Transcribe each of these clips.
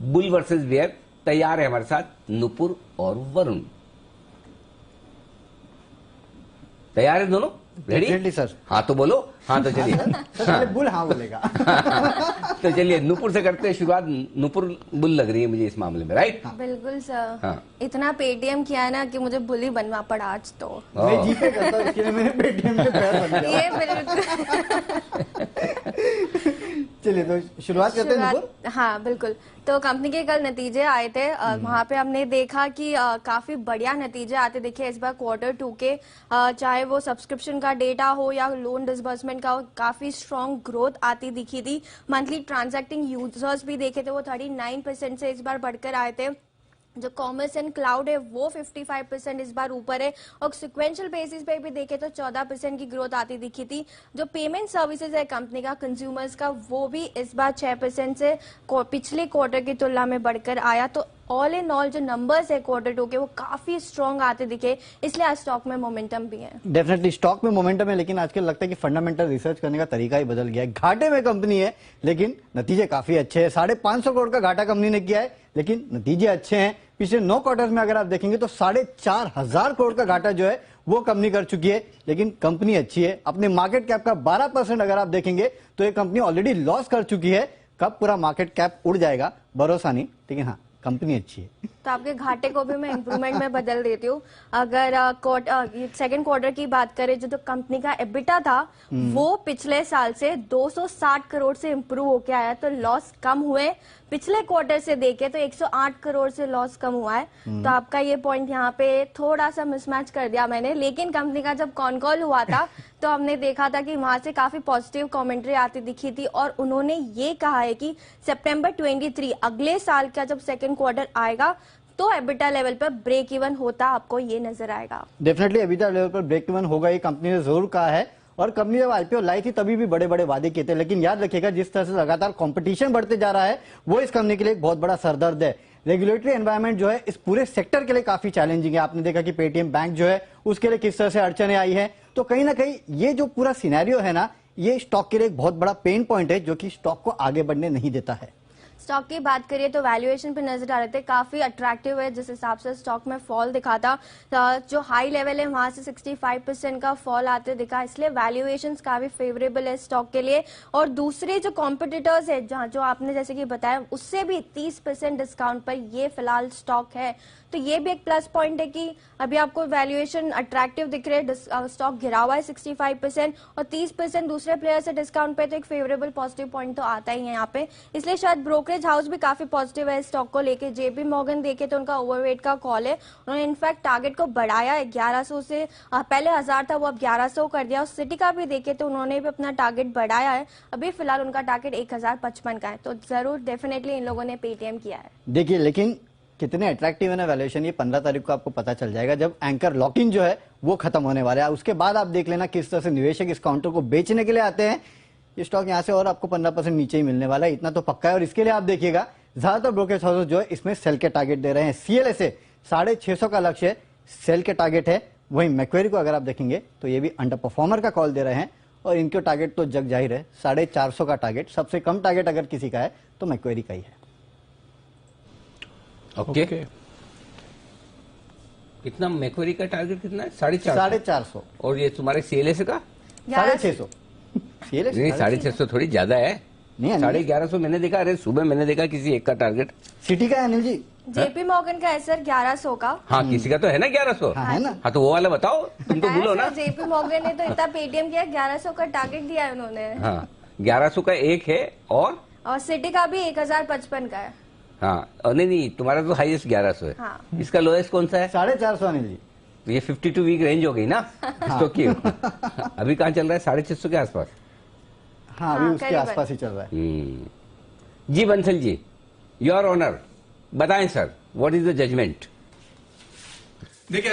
Bull versus bear. तैयार है हमारे साथ नुपुर और वरुण। तैयार है दोनों? Ready sir. हाँ तो बोलो, हाँ तो चलिए। सर बुल हाँ बोलेगा। तो चलिए नुपुर से करते हैं शुरुआत। नुपुर बुल लग रही है मुझे इस मामले में, राइट? बिल्कुल सर। हाँ। इतना पेटीएम किया है ना कि मुझे बुल ही बनना पड़ा आज तो। मैं जीपे करता हूँ, इसके लिए मैंने पेटीएम पे पैर बन गया। ये बिल्कुल। चलिए तो शुरुआत करते हैं नुपुर। हाँ बिल्कुल। तो कंपनी के कल नतीजे आए थे, वहाँ पे हमने देखा कि काफी बढ़िया नतीजे आते दिखे इस बार Q2 के। चाहे वो सब्सक्रिप्शन का डेटा हो या लोन डिसबर्समेंट का हो, काफी स्ट्रॉन्ग ग्रोथ आती दिखी थी। मंथली ट्रांजैक्टिंग यूजर्स भी देखे थे, वो 39% से इस बार बढ़कर आए थे। जो कॉमर्स एंड क्लाउड है वो 55% इस बार ऊपर है, और सिक्वेंशियल बेसिस पे भी देखे तो 14% की ग्रोथ आती दिखी थी। जो पेमेंट सर्विसेज है कंपनी का कंज्यूमर्स का, वो भी इस बार 6% से पिछले क्वार्टर की तुलना में बढ़कर आया। तो ऑल इन ऑल जो नंबर्स है Q2 के वो काफी स्ट्रॉन्ग आते दिखे, इसलिए आज स्टॉक में मोमेंटम भी है। डेफिनेटली स्टॉक में मोमेंटम है, लेकिन आजकल लगता है कि फंडामेंटल रिसर्च करने का तरीका ही बदल गया है। घाटे में कंपनी है लेकिन नतीजे काफी अच्छे हैं। 550 करोड़ का घाटा कंपनी ने किया है लेकिन नतीजे अच्छे हैं। पिछले 9 क्वार्टर्स में अगर आप देखेंगे तो 4,500 करोड़ का घाटा जो है वो कंपनी कर चुकी है, लेकिन कंपनी अच्छी है। अपने मार्केट कैप का 12% अगर आप देखेंगे तो ये कंपनी ऑलरेडी लॉस कर चुकी है। कब पूरा मार्केट कैप उड़ जाएगा भरोसा नहीं, लेकिन हाँ कंपनी अच्छी है। तो आपके घाटे को भी मैं इंप्रूवमेंट में बदल देती हूँ। अगर सेकंड क्वार्टर की बात करें, जो कंपनी का एबिटा था वो पिछले साल से 260 करोड़ से इंप्रूव होके आया, तो लॉस कम हुए। पिछले क्वार्टर से देखे तो 108 करोड़ से लॉस कम हुआ है। तो आपका ये पॉइंट यहाँ पे थोड़ा सा मिसमैच कर दिया मैंने, लेकिन कंपनी का जब कॉन कॉल हुआ था तो हमने देखा था कि वहां से काफी पॉजिटिव कमेंट्री आती दिखी थी, और उन्होंने ये कहा है कि सितंबर 23 अगले साल का जब सेकंड क्वार्टर आएगा तो एबिटा लेवल पर ब्रेक इवन होता आपको ये नजर आएगा। डेफिनेटली एबिटा लेवल पर ब्रेक इवन होगा, ये कंपनी ने जरूर कहा है। और कंपनी जब आईपीओ लाई थी तभी भी बड़े बड़े वादे किए थे, लेकिन याद रखिएगा जिस तरह से लगातार कंपटीशन बढ़ते जा रहा है वो इस कंपनी के लिए एक बहुत बड़ा सरदर्द है। रेगुलेटरी एनवायरनमेंट जो है इस पूरे सेक्टर के लिए काफी चैलेंजिंग है। आपने देखा कि पेटीएम बैंक जो है उसके लिए किस तरह से अड़चने आई है। तो कहीं ना कहीं ये जो पूरा सिनेरियो है ना, ये स्टॉक के लिए एक बहुत बड़ा पेन पॉइंट है जो कि स्टॉक को आगे बढ़ने नहीं देता है। स्टॉक की बात करिए तो वैल्यूएशन पे नजर आ रहे थे, काफी अट्रैक्टिव है जिस हिसाब से स्टॉक में फॉल दिखा था। जो हाई लेवल है वहां से 65% का फॉल आते दिखा, इसलिए वैल्यूएशंस काफी फेवरेबल है स्टॉक के लिए। और दूसरे जो कॉम्पिटिटर्स है जहां जो आपने जैसे कि बताया उससे भी 30% डिस्काउंट पर ये फिलहाल स्टॉक है। तो ये भी एक प्लस पॉइंट है कि अभी आपको वैल्यूएशन अट्रैक्टिव दिख रहे हैं, स्टॉक गिरा हुआ है 65% और 30% दूसरे प्लेयर से डिस्काउंट पे, तो एक फेवरेबल पॉजिटिव पॉइंट तो आता ही है यहाँ पे। इसलिए शायद ब्रोकरेज हाउस भी काफी पॉजिटिव है स्टॉक को लेके। जेपी मॉर्गन देखे तो उनका ओवरवेट का कॉल है, उन्होंने इनफैक्ट टारगेट को बढ़ाया है 1100 से, पहले 1000 था वो अब 1100 कर दिया। सिटी का भी देखे तो उन्होंने भी अपना टारगेट बढ़ाया है, अभी फिलहाल उनका टारगेट 1055 का है। तो जरूर डेफिनेटली इन लोगों ने पेटीएम किया है। देखिए लेकिन कितने अट्रैक्टिव है ना वैल्यूएशन, ये 15 तारीख को आपको पता चल जाएगा जब एंकर लॉक-इन जो है वो खत्म होने वाला है। उसके बाद आप देख लेना किस तरह से निवेशक इस काउंटर को बेचने के लिए आते हैं। ये स्टॉक यहाँ से और आपको 15% नीचे ही मिलने वाला है, इतना तो पक्का है। और इसके लिए आप देखिएगा ज्यादातर ब्रोकरेज हाउसेस जो है इसमें सेल के टारगेट दे रहे हैं। सीएलए से 650 का लक्ष्य सेल के टारगेट है। वहीं मैक्वेरी को अगर आप देखेंगे तो ये भी अंडर परफॉर्मर का कॉल दे रहे हैं, और इनके टारगेट तो जग जाहिर है 450 का टारगेट। सबसे कम टारगेट अगर किसी का है तो मैक्वेरी का ही है। ओके। कितना मैक्वेरी का टारगेट कितना है? 450। और ये तुम्हारे सीएलएस का 650। सीएलएस नहीं 650 थोड़ी ज्यादा है। नहीं 1150 मैंने देखा, अरे सुबह मैंने देखा किसी एक का टारगेट। सिटी का है अनिल जी? जेपी मॉर्गन का है सर 1100 का। हाँ किसी का तो है ना 1100। हाँ है ना। हाँ तो वो वाला बताओ, तुम तो भूलो ना। जेपी मॉर्गन ने तो इतना पेटीएम किया, 1100 का टारगेट दिया है उन्होंने। हाँ 1100 का एक है, और सिटी का भी 1055 का है। हाँ नहीं तुम्हारा तो हाईएस्ट 1100 है। हाँ। इसका लोएस्ट कौन सा है? 450 अनिल जी। तो ये 52 वीक रेंज हो गई ना स्टॉक की। अभी कहाँ चल रहा है? 650 के आसपास। हाँ अभी उसके आसपास ही चल रहा है। जी बंसल जी, योर ऑनर, बताएं sir what is the judgement? देखिए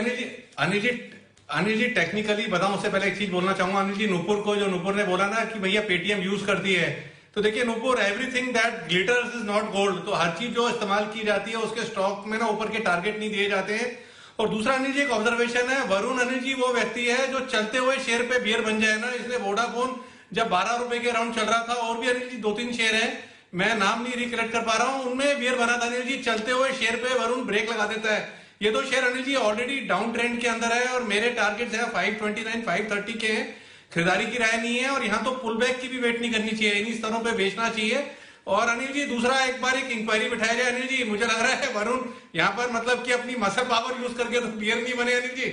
अनिल जी टेक्निकली बताऊं उससे पहले एक चीज बोलना चाहूंगा अनिल जी। नुपुर को, जो नुपुर ने बोला ना कि भैया पेटीएम यूज करती है, तो देखिए Nupur, everything that glitters is not gold. तो हर चीज जो इस्तेमाल की जाती है उसके स्टॉक में ना ऊपर के टारगेट नहीं दिए जाते हैं। और दूसरा अनिल जी एक ऑब्जर्वेशन है, वरुण अनिल जी वो व्यक्ति है जो चलते हुए शेयर पे बियर बन जाए ना। इसलिए वोडाफोन जब 12 रुपए के राउंड चल रहा था, और भी अनिल जी 2-3 शेयर हैं मैं नाम नहीं रिकलेक्ट कर पा रहा हूं, उनमें बियर बना था अनिल जी, चलते हुए शेयर पे वरुण ब्रेक लगा देता है। ये तो share Anil ji already down trend के अंदर है और मेरे टारगेट्स है 529 530 के हैं। खरीदारी की राय नहीं है और यहाँ तो पुल बैक की भी वेट नहीं करनी चाहिए, इन्हीं स्तरों पे बेचना चाहिए। और अनिल जी दूसरा एक बार एक इंक्वायरी बिठाया जाए अनिल जी, मुझे लग रहा है वरुण यहाँ पर मतलब कि अपनी मसल पावर यूज करके तो बियर नहीं बने अनिल जी।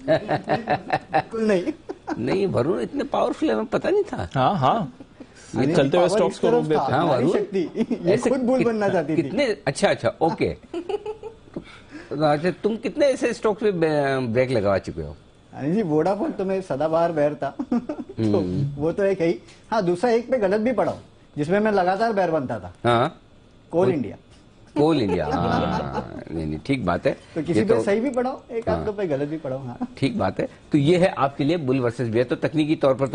बिल्कुल नहीं। नहीं वरुण इतने पावरफुल है, हमें पता नहीं था। हाँ हाँ, ये चलते हुए स्टॉक्स को रोक देते हैं। हाँ, नारी वरुण, शक्ति, ये ऐसे खुद बुल बनना चाहती थी। कितने अच्छा ओके। अच्छा तुम कितने ऐसे स्टॉक्स पे ब्रेक लगा चुके हो? अनिल जी वोडाफोन तो मैं सदाबहार बैर था तो वो तो एक है ही। हाँ दूसरा एक पे गलत भी पड़ा हूं, जिसमें मैं लगातार बैर बनता था, हाँ कोल इंडिया। कोल इंडिया, हाँ नहीं ठीक बात है। तो किसी ये पे सही भी पड़ा हूं, एक आध दो पे गलत भी पड़ा हूं। हाँ ठीक बात है। तो ये है आपके लिए बुल वर्सेस बियर। तो तकनीकी तौर पर